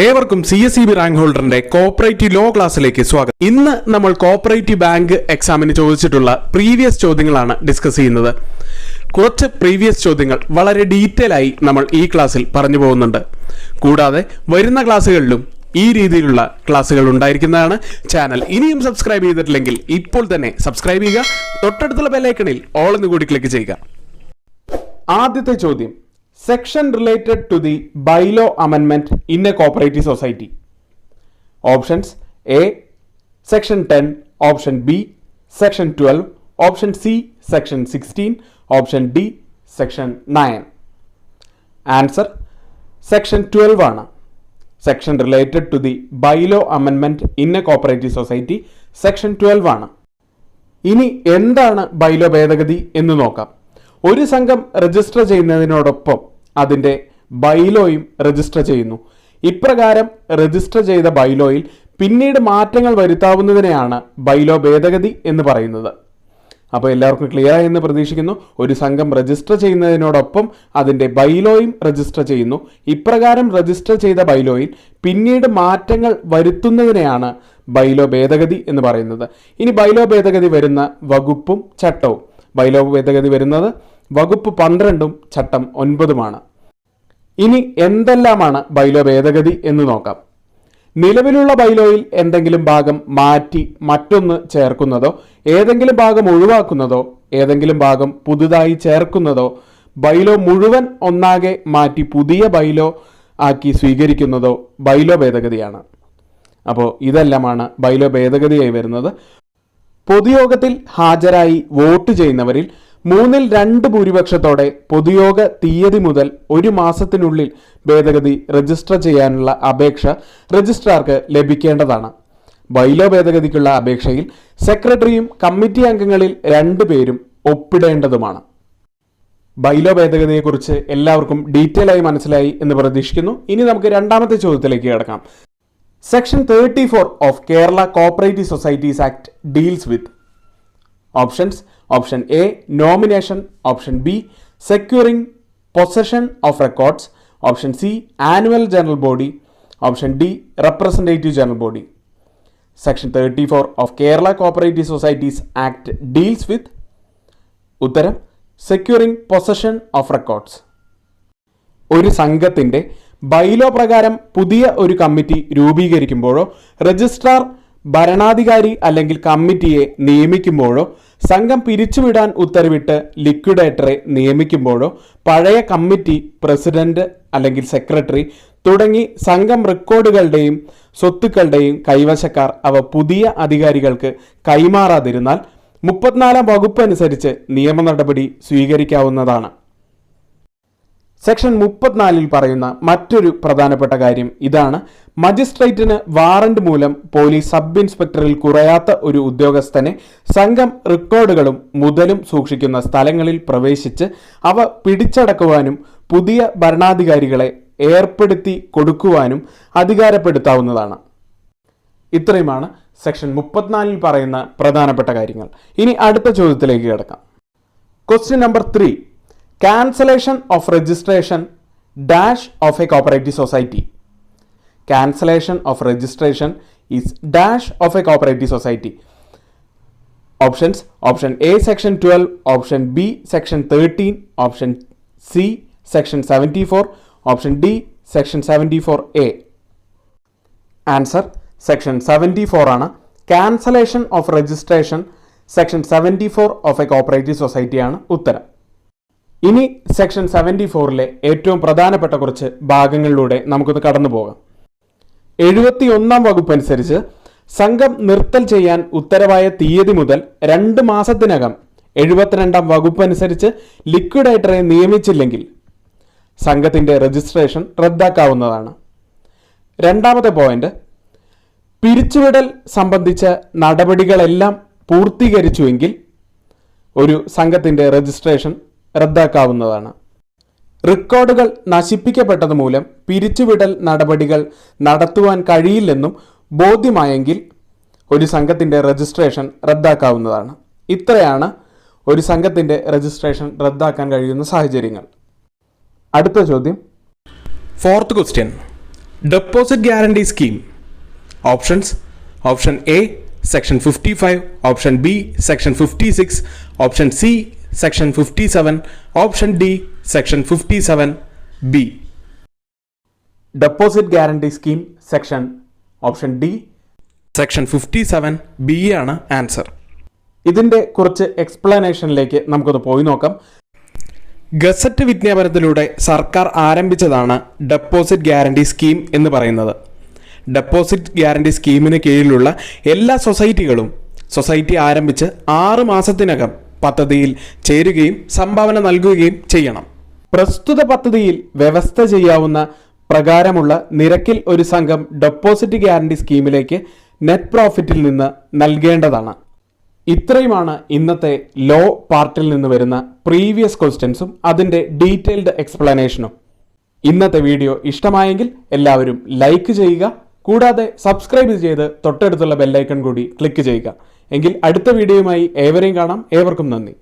ഏവർക്കും CSEB rank ഹോൾഡറിന്റെ cooperative law ക്ലാസ്സിലേക്ക് സ്വാഗതം. ഇന്ന് നമ്മൾ കോപ്പറേറ്റീവ് ബാങ്ക് എക്സാമിന് ചോദിച്ചിട്ടുള്ള പ്രീവിയസ് ചോദ്യങ്ങളാണ് ഡിസ്കസ് ചെയ്യുന്നത്. കുറച്ച് പ്രീവിയസ് ചോദ്യങ്ങൾ വളരെ ഡീറ്റെയിൽ ആയി നമ്മൾ ഈ ക്ലാസ്സിൽ പറഞ്ഞു പോകുന്നുണ്ട്. കൂടാതെ വരുന്ന ക്ലാസ്സുകളിലും ഈ രീതിയിലുള്ള ക്ലാസ്സുകൾ ഉണ്ടായിരിക്കുന്നതാണ്. ചാനൽ ഇനിയും സബ്സ്ക്രൈബ് ചെയ്തിട്ടില്ലെങ്കിൽ ഇപ്പോൾ തന്നെ സബ്സ്ക്രൈബ് ചെയ്യുക. തൊട്ടടുത്തുള്ള ബെല്ലൈക്കണിൽ ഓൾ എന്ന് കൂടി ക്ലിക്ക് ചെയ്യുക. ആദ്യത്തെ ചോദ്യം, section related to the bylaw amendment in a cooperative society. Options: A section 10, option B section 12, option C section 16, option D section 9. Answer: section 12 ആണ്. section related to the bylaw amendment in a cooperative society section 12 ആണ്. ഇനി എന്താണ് bylaw ഭേദഗതി എന്ന് നോക്കാം. ഒരു സംഘം register ചെയ്യുന്നതിനോടൊപ്പം അതിൻ്റെ ബൈലോയും രജിസ്റ്റർ ചെയ്യുന്നു. ഇപ്രകാരം രജിസ്റ്റർ ചെയ്ത ബൈലോയിൽ പിന്നീട് മാറ്റങ്ങൾ വരുത്താവുന്നതിനെയാണ് ബൈലോ ഭേദഗതി എന്ന് പറയുന്നത്. അപ്പോൾ എല്ലാവർക്കും ക്ലിയർ ആയി എന്ന് പ്രതീക്ഷിക്കുന്നു. ഒരു സംഘം രജിസ്റ്റർ ചെയ്യുന്നതിനോടൊപ്പം അതിൻ്റെ ബൈലോയും രജിസ്റ്റർ ചെയ്യുന്നു. ഇപ്രകാരം രജിസ്റ്റർ ചെയ്ത ബൈലോയിൽ പിന്നീട് മാറ്റങ്ങൾ വരുത്തുന്നതിനെയാണ് ബൈലോ ഭേദഗതി എന്ന് പറയുന്നത്. ഇനി ബൈലോ ഭേദഗതി വരുന്ന വകുപ്പും ചട്ടവും. ബൈലോ ഭേദഗതി വരുന്നത് വകുപ്പ് 12 ചട്ടം 9. ഇനി എന്തെല്ലാമാണ് ബൈലോ ഭേദഗതി എന്ന് നോക്കാം. നിലവിലുള്ള ബൈലോയിൽ എന്തെങ്കിലും ഭാഗം മാറ്റി മറ്റൊന്ന് ചേർക്കുന്നതോ, ഏതെങ്കിലും ഭാഗം ഒഴിവാക്കുന്നതോ, ഏതെങ്കിലും ഭാഗം പുതുതായി ചേർക്കുന്നതോ, ബൈലോ മുഴുവൻ ഒന്നാകെ മാറ്റി പുതിയ ബൈലോ ആക്കി സ്വീകരിക്കുന്നതോ ബൈലോ ഭേദഗതിയാണ്. അപ്പോൾ ഇതെല്ലാമാണ് ബൈലോ ഭേദഗതിയായി വരുന്നത്. പൊതുയോഗത്തിൽ ഹാജരായി വോട്ട് ചെയ്യുന്നവരിൽ 2/3 ഭൂരിപക്ഷത്തോടെ പൊതുയോഗ തീയതി മുതൽ 1 മാസത്തിനുള്ളിൽ ഭേദഗതി രജിസ്റ്റർ ചെയ്യാനുള്ള അപേക്ഷ രജിസ്ട്രാർക്ക് ലഭിക്കേണ്ടതാണ്. ബൈലോ ഭേദഗതിക്കുള്ള അപേക്ഷയിൽ സെക്രട്ടറിയും കമ്മിറ്റി അംഗങ്ങളിൽ 2 പേരും ഒപ്പിടേണ്ടതുമാണ്. ബൈലോ ഭേദഗതിയെക്കുറിച്ച് എല്ലാവർക്കും ഡീറ്റെയിൽ ആയി മനസ്സിലായി എന്ന് പ്രതീക്ഷിക്കുന്നു. ഇനി നമുക്ക് രണ്ടാമത്തെ ചോദ്യത്തിലേക്ക് കിടക്കാം. Section 34 of Kerala Cooperative Societies Act deals with options: option A nomination, option B securing possession of records, option C annual general body, option D representative general body. Section 34 of Kerala Cooperative Societies Act deals with ഉത്തരം securing possession of records. ഒരു സംഘത്തിൻ്റെ bylaw പ്രകാരം പുതിയ ഒരു committee രൂപീകരിക്കുമ്പോഴോ, registrar ഭരണാധികാരി അല്ലെങ്കിൽ കമ്മിറ്റിയെ നിയമിക്കുമ്പോഴോ, സംഘം പിരിച്ചുവിടാൻ ഉത്തരവിട്ട് ലിക്വിഡേറ്ററെ നിയമിക്കുമ്പോഴോ, പഴയ കമ്മിറ്റി പ്രസിഡന്റ് അല്ലെങ്കിൽ സെക്രട്ടറി തുടങ്ങി സംഘം റെക്കോർഡുകളുടെയും സ്വത്തുക്കളുടെയും കൈവശക്കാർ അവ പുതിയ അധികാരികൾക്ക് കൈമാറാതിരുന്നാൽ 34 വകുപ്പ് അനുസരിച്ച് നിയമ നടപടി സ്വീകരിക്കാവുന്നതാണ്. സെക്ഷൻ 34 പറയുന്ന മറ്റൊരു പ്രധാനപ്പെട്ട കാര്യം ഇതാണ്: മജിസ്ട്രേറ്റിന് വാറന്റ് മൂലം പോലീസ് സബ് ഇൻസ്പെക്ടറിൽ കുറയാത്ത ഒരു ഉദ്യോഗസ്ഥനെ സംഘം റെക്കോർഡുകളും മുതലും സൂക്ഷിക്കുന്ന സ്ഥലങ്ങളിൽ പ്രവേശിച്ച് അവ പിടിച്ചടക്കുവാനും പുതിയ ഭരണാധികാരികളെ ഏർപ്പെടുത്തി കൊടുക്കുവാനും അധികാരപ്പെടുത്താവുന്നതാണ്. ഇത്രയുമാണ് സെക്ഷൻ 34 പറയുന്ന പ്രധാനപ്പെട്ട കാര്യങ്ങൾ. ഇനി അടുത്ത ചോദ്യത്തിലേക്ക് കിടക്കാം. Question number 3, cancellation of registration dash of a cooperative society. Cancellation of registration is dash of a cooperative society. Options: option A section 12, option B section 13, option C section 74, option D section 74A. Answer: section 74 ആണ്. cancellation of registration section 74 of a cooperative society ആണ് ഉത്തരം. ഇനി section 74 ഏറ്റവും പ്രധാനപ്പെട്ട കുറച്ച് ഭാഗങ്ങളിലൂടെ നമുക്കൊന്ന് കടന്നു പോകാം. 71 വകുപ്പ് അനുസരിച്ച് സംഘം നിർത്തൽ ചെയ്യാൻ ഉത്തരവായ തീയതി മുതൽ 2 മാസത്തിനകം 72 വകുപ്പ് അനുസരിച്ച് ലിക്വിഡേറ്ററെ നിയമിച്ചില്ലെങ്കിൽ സംഘത്തിൻ്റെ രജിസ്ട്രേഷൻ റദ്ദാക്കാവുന്നതാണ്. രണ്ടാമത്തെ പോയിന്റ്, പിരിച്ചുവിടൽ സംബന്ധിച്ച നടപടികളെല്ലാം പൂർത്തീകരിച്ചുവെങ്കിൽ ഒരു സംഘത്തിൻ്റെ രജിസ്ട്രേഷൻ റദ്ദാക്കാവുന്നതാണ്. റെക്കോർഡുകൾ നശിപ്പിക്കപ്പെട്ടത് മൂലം പിരിച്ചുവിടൽ നടപടികൾ നടത്തുവാൻ കഴിയില്ലെന്നും ബോധ്യമായെങ്കിൽ ഒരു സംഘത്തിൻ്റെ രജിസ്ട്രേഷൻ റദ്ദാക്കാവുന്നതാണ്. ഇത്രയാണ് ഒരു സംഘത്തിൻ്റെ രജിസ്ട്രേഷൻ റദ്ദാക്കാൻ കഴിയുന്ന സാഹചര്യങ്ങൾ. അടുത്ത ചോദ്യം, 4th question, deposit guarantee scheme. Options: option A section 55, option B section 56, option C section 57, option D section 57B. Deposit guarantee scheme section option D section 57B ആണ് ആൻസർ. ഇതിൻ്റെ കുറച്ച് എക്സ്പ്ലനേഷനിലേക്ക് നമുക്കൊന്ന് പോയി നോക്കാം. ഗസറ്റ് വിജ്ഞാപനത്തിലൂടെ സർക്കാർ ആരംഭിച്ചതാണ് ഡെപ്പോസിറ്റ് ഗ്യാരണ്ടി സ്കീം എന്ന് പറയുന്നത്. Deposit guarantee സ്കീമിന് കീഴിലുള്ള എല്ലാ സൊസൈറ്റികളും സൊസൈറ്റി ആരംഭിച്ച് 6 മാസത്തിനകം പദ്ധതിയിൽ ചേരുകയും സംഭാവന നൽകുകയും ചെയ്യണം. പ്രസ്തുത പദ്ധതിയിൽ വ്യവസ്ഥ ചെയ്യാവുന്ന പ്രകാരമുള്ള നിരക്കിൽ ഒരു സംഘം ഡെപ്പോസിറ്റ് ഗ്യാരണ്ടി സ്കീമിലേക്ക് നെറ്റ് പ്രോഫിറ്റിൽ നിന്ന് നൽകേണ്ടതാണ്. ഇത്രയുമാണ് ഇന്നത്തെ ലോ പാർട്ടിൽ നിന്ന് വരുന്ന പ്രീവിയസ് ക്വസ്റ്റ്യൻസും അതിൻ്റെ ഡീറ്റെയിൽഡ് എക്സ്പ്ലനേഷനും. ഇന്നത്തെ വീഡിയോ ഇഷ്ടമായെങ്കിൽ എല്ലാവരും ലൈക്ക് ചെയ്യുക. കൂടാതെ സബ്സ്ക്രൈബ് ചെയ്ത് തൊട്ടടുത്തുള്ള ബെല്ലൈക്കൺ കൂടി ക്ലിക്ക് ചെയ്യുക. എങ്കിൽ അടുത്ത വീഡിയോയുമായി ഏവരെയും കാണാം. ഏവർക്കും നന്ദി.